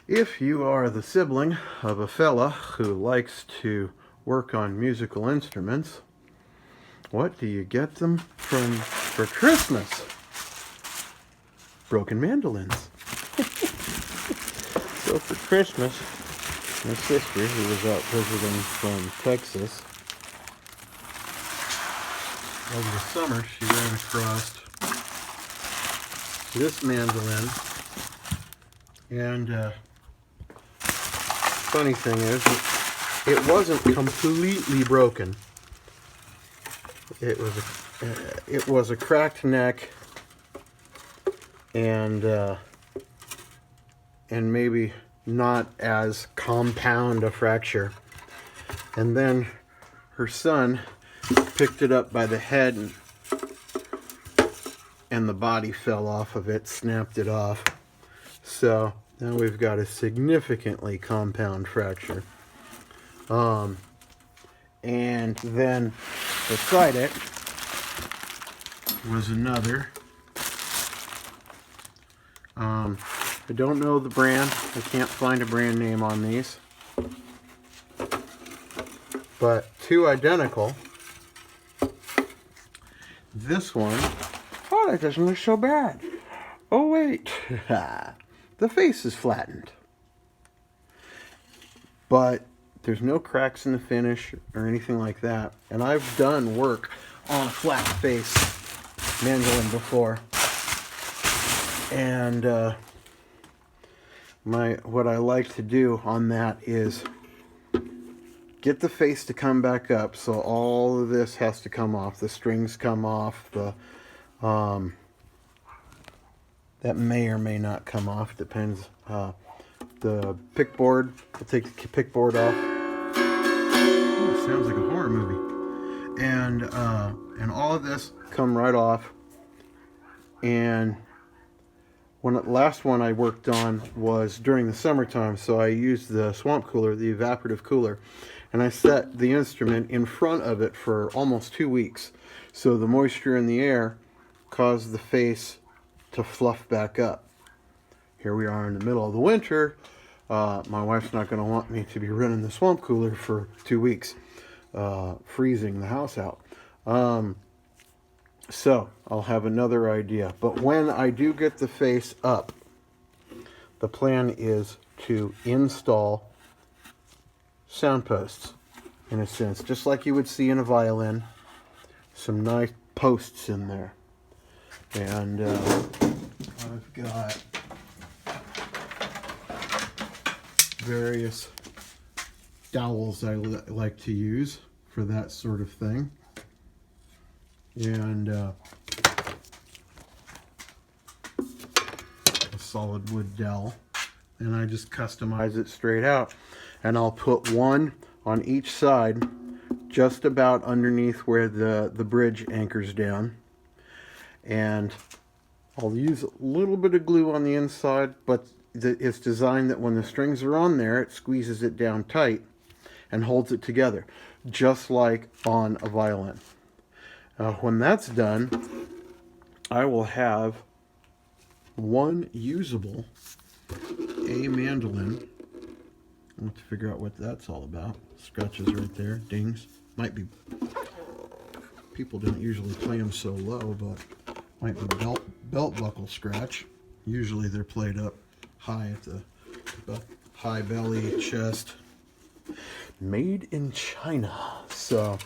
If you are the sibling of a fella who likes to work on musical instruments, what do you get them for Christmas? Broken mandolins. So for Christmas, my sister, who was out visiting from Texas, over the summer, she ran across this mandolin. And funny thing is, it wasn't completely broken. It was a cracked neck, and maybe not as compound a fracture. And then her son picked it up by the head, and the body fell off of it, snapped it off. So now we've got a significantly compound fracture. And then beside it was another. I don't know the brand. I can't find a brand name on these. But two identical. This one, oh, that doesn't look so bad. Oh, wait. The face is flattened. But there's no cracks in the finish or anything like that. And I've done work on a flat face mandolin before. And what I like to do on that is get the face to come back up, so all of this has to come off. The strings come off. That may or may not come off, depends. The pick board, I'll take the pick board off. Ooh, sounds like a horror movie. And all of this come right off. And the last one I worked on was during the summertime, so I used the swamp cooler, the evaporative cooler, and I set the instrument in front of it for almost 2 weeks. So the moisture in the air caused the face to fluff back up. Here we are in the middle of the winter. My wife's not going to want me to be running the swamp cooler for 2 weeks, freezing the house out. So I'll have another idea. But when I do get the face up, the plan is to install sound posts, in a sense, just like you would see in a violin. Some nice posts in there. And I've got various dowels I like to use for that sort of thing. And a solid wood dowel. And I just customize it straight out. And I'll put one on each side, just about underneath where the bridge anchors down. And I'll use a little bit of glue on the inside, but it's designed that when the strings are on there, it squeezes it down tight and holds it together, just like on a violin. When that's done, I will have one usable A mandolin. I have to figure out what that's all about. Scratches right there, dings. Might be, people don't usually play them so low, but might be belt buckle scratch. Usually they're played up high at the high belly, chest. Made in China. So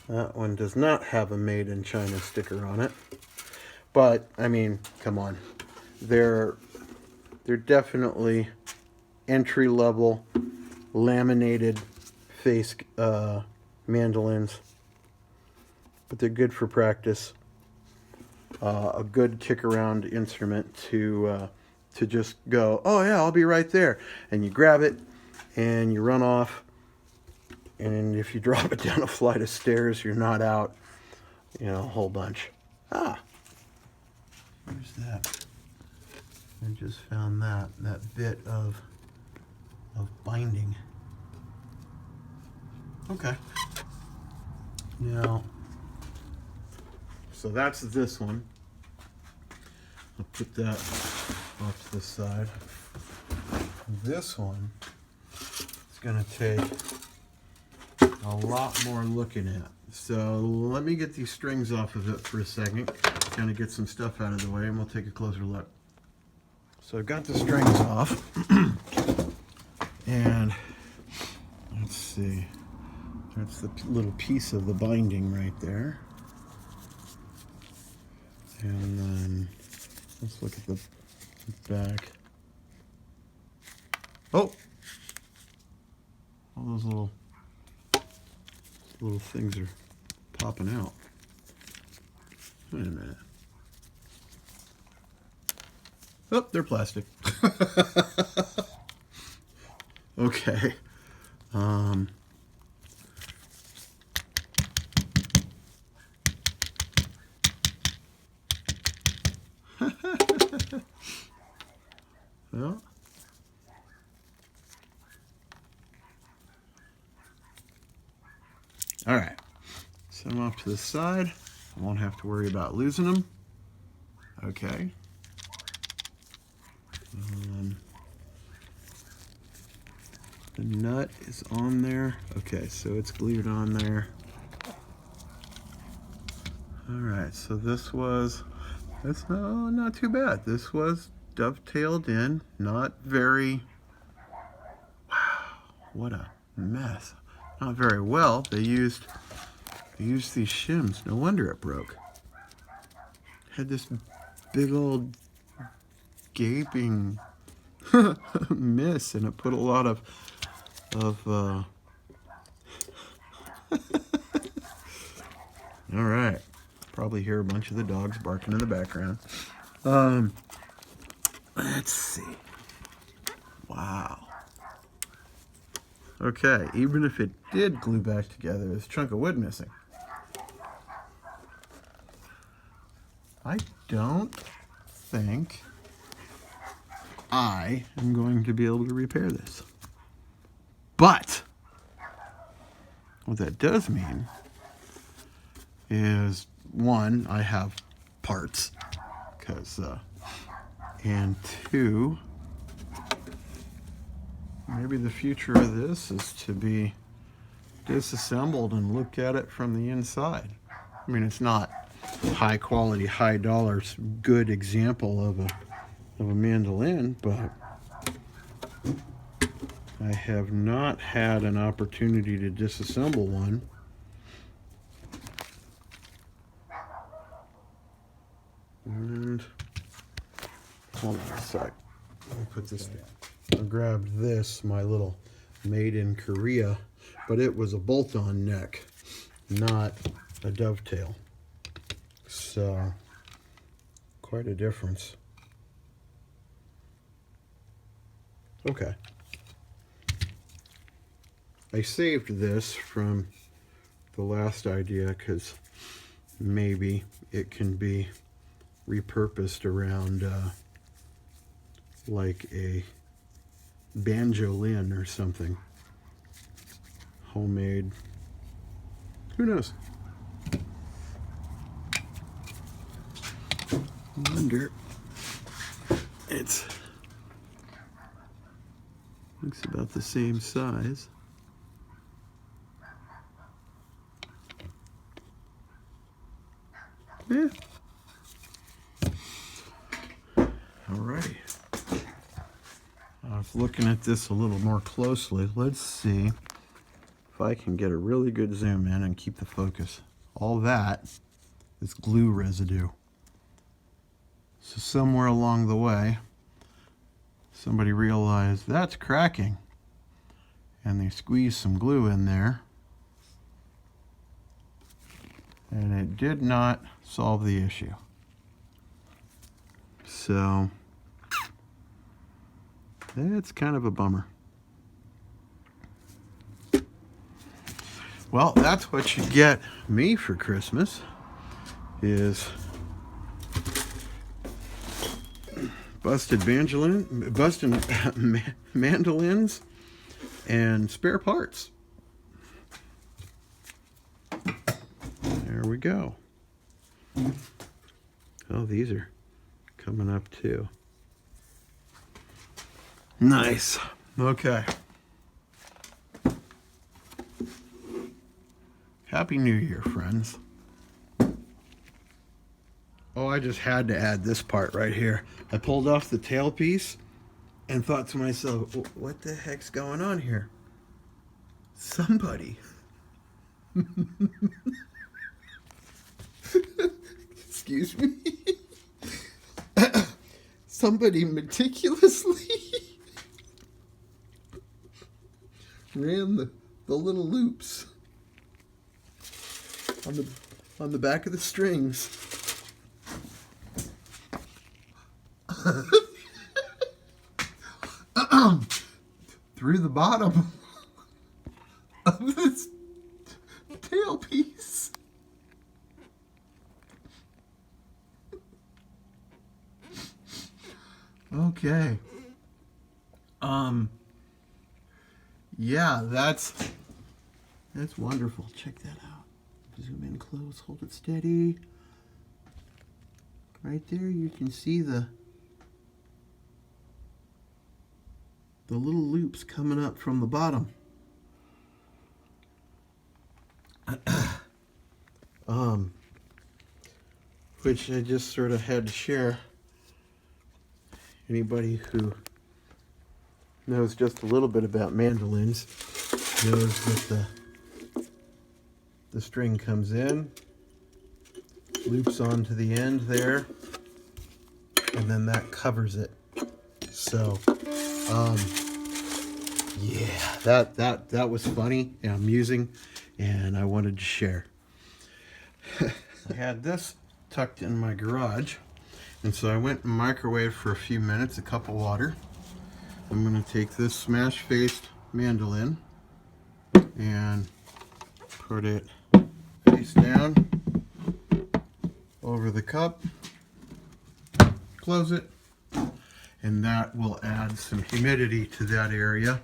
that one does not have a Made in China sticker on it. But I mean, come on. They're definitely entry-level laminated face mandolins. But they're good for practice. A good kick-around instrument to just go, oh yeah, I'll be right there. And you grab it, and you run off. And if you drop it down a flight of stairs, you're not out, you know, a whole bunch. Ah, where's that? I just found that bit of binding. Okay. Now, so that's this one. I'll put that off to the side. This one is going to take a lot more looking at. So let me get these strings off of it for a second, kind of get some stuff out of the way, and we'll take a closer look. So I've got the strings off, and let's see, that's the little piece of the binding right there. And then let's look at the back. Oh! All those little things are popping out. Wait a minute. Oh, they're plastic. Okay. Well. All right. Set them off to the side. I won't have to worry about losing them. Okay. The nut is on there. Okay, so it's glued on there. All right, so that's not too bad. This was dovetailed in, not very, wow, what a mess. Not very well. They used these shims. No wonder it broke. Had this big old gaping miss, and it put a lot of all right, probably hear a bunch of the dogs barking in the background. Let's see. Wow. Okay, even if it did glue back together, there's a chunk of wood missing. I don't think I am going to be able to repair this. But what that does mean is, one, I have parts, and two, maybe the future of this is to be disassembled and look at it from the inside. I mean, it's not high quality, high dollars, good example of a mandolin, but I have not had an opportunity to disassemble one. And hold on a sec. Let me put this down. I grabbed this, my little made in Korea, but it was a bolt-on neck, not a dovetail. So, quite a difference. Okay. I saved this from the last idea because maybe it can be repurposed around like a banjolin or something. Homemade. Who knows? I wonder. Looks about the same size. Yeah. Alrighty. I was looking at this a little more closely. Let's see if I can get a really good zoom in and keep the focus. All that is glue residue. So somewhere along the way, somebody realized that's cracking, and they squeezed some glue in there, and it did not solve the issue. So it's kind of a bummer. Well, that's what you get me for Christmas, is busted mandolins and spare parts. There we go. Oh, these are coming up too. Nice. Okay. Happy New Year, friends. Oh, I just had to add this part right here. I pulled off the tailpiece and thought to myself, what the heck's going on here? Somebody. Excuse me. Somebody meticulously ran the little loops on the back of the strings. Through the bottom of this tailpiece. Okay. Yeah, that's wonderful. Check that out. Zoom in close, hold it steady. Right there you can see the little loops coming up from the bottom. Which I just sort of had to share. Anybody who knows just a little bit about mandolins knows that the string comes in, loops onto the end there, and then that covers it. So, yeah, that was funny and amusing, and I wanted to share. I had this tucked in my garage, and so I went and microwaved for a few minutes, a cup of water. I'm going to take this smash-faced mandolin and put it face down over the cup, close it, and that will add some humidity to that area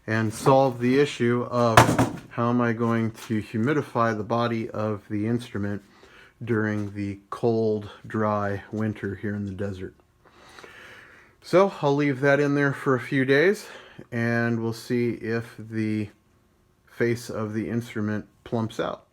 and solve the issue of how am I going to humidify the body of the instrument during the cold, dry winter here in the desert. So I'll leave that in there for a few days and we'll see if the face of the instrument plumps out.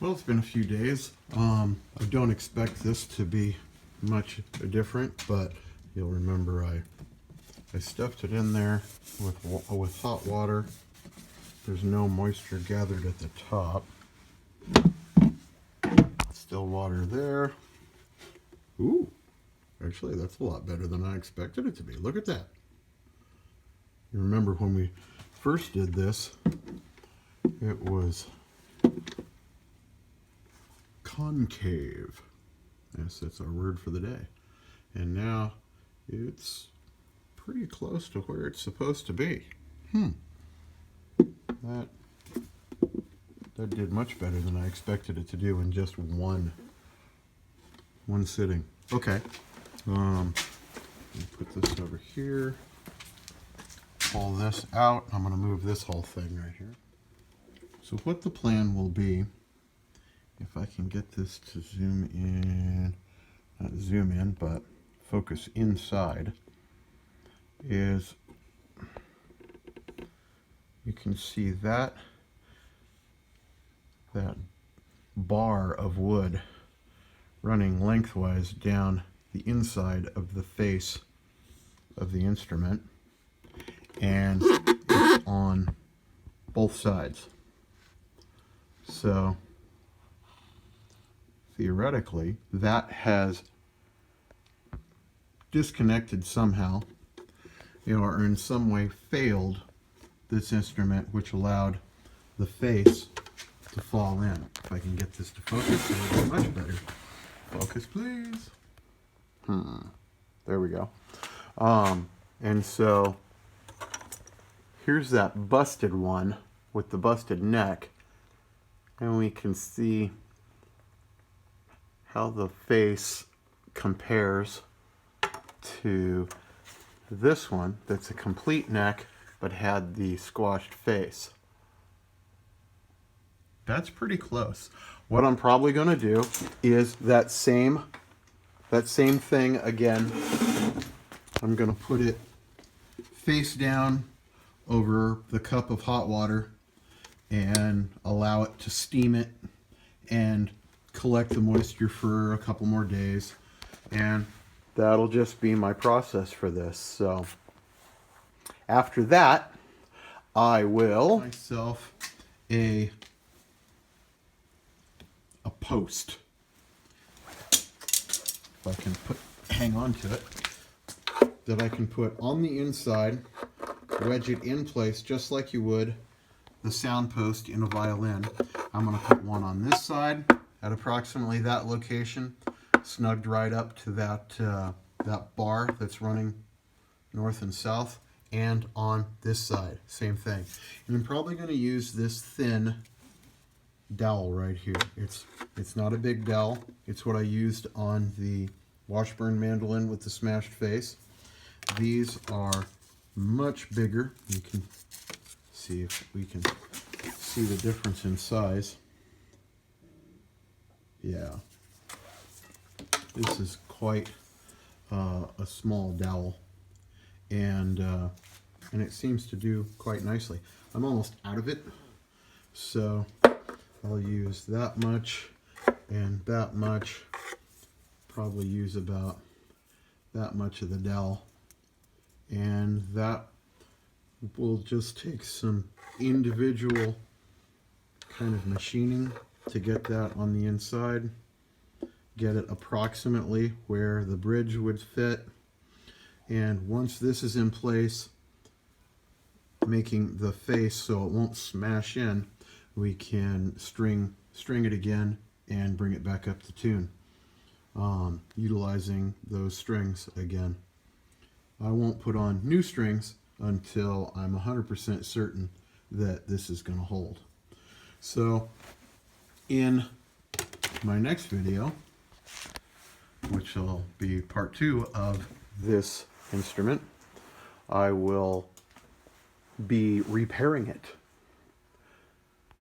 Well, it's been a few days. I don't expect this to be much different, but you'll remember I stuffed it in there with hot water. There's no moisture gathered at the top. Still water there. Ooh, actually that's a lot better than I expected it to be. Look at that. You remember when we first did this, it was concave. Yes, that's our word for the day. And now it's pretty close to where it's supposed to be. That did much better than I expected it to do in just one sitting. Okay. Let me put this over here. Pull this out. I'm going to move this whole thing right here. So what the plan will be, if I can get this to zoom in, not zoom in, but focus inside, is you can see that bar of wood running lengthwise down the inside of the face of the instrument, and it's on both sides. So theoretically that has disconnected somehow, or in some way failed this instrument, which allowed the face to fall in. If I can get this to focus, it'll be much better. Focus, please. There we go. And so here's that busted one with the busted neck, and we can see how the face compares to this one that's a complete neck but had the squashed face. That's pretty close. What I'm probably going to do is that same thing again. I'm going to put it face down over the cup of hot water and allow it to steam it and collect the moisture for a couple more days. And that'll just be my process for this. So after that, I will myself a post. If I can hang on to it, that I can put on the inside, wedge it in place just like you would the sound post in a violin. I'm going to put one on this side at approximately that location, snugged right up to that bar that's running north and south, and on this side, same thing. And I'm probably going to use this thin dowel right here. It's not a big dowel. It's what I used on the Washburn mandolin with the smashed face. These are much bigger. You can see if we can see the difference in size. Yeah, this is quite a small dowel, and it seems to do quite nicely. I'm almost out of it, so I'll use that much and that much. Probably use about that much of the dowel, and that will just take some individual kind of machining to get that on the inside, get it approximately where the bridge would fit. And once this is in place, making the face so it won't smash in, we can string it again and bring it back up to tune, utilizing those strings again. I won't put on new strings until I'm 100% certain that this is going to hold. So in my next video, which will be part 2 of this instrument, I will be repairing it.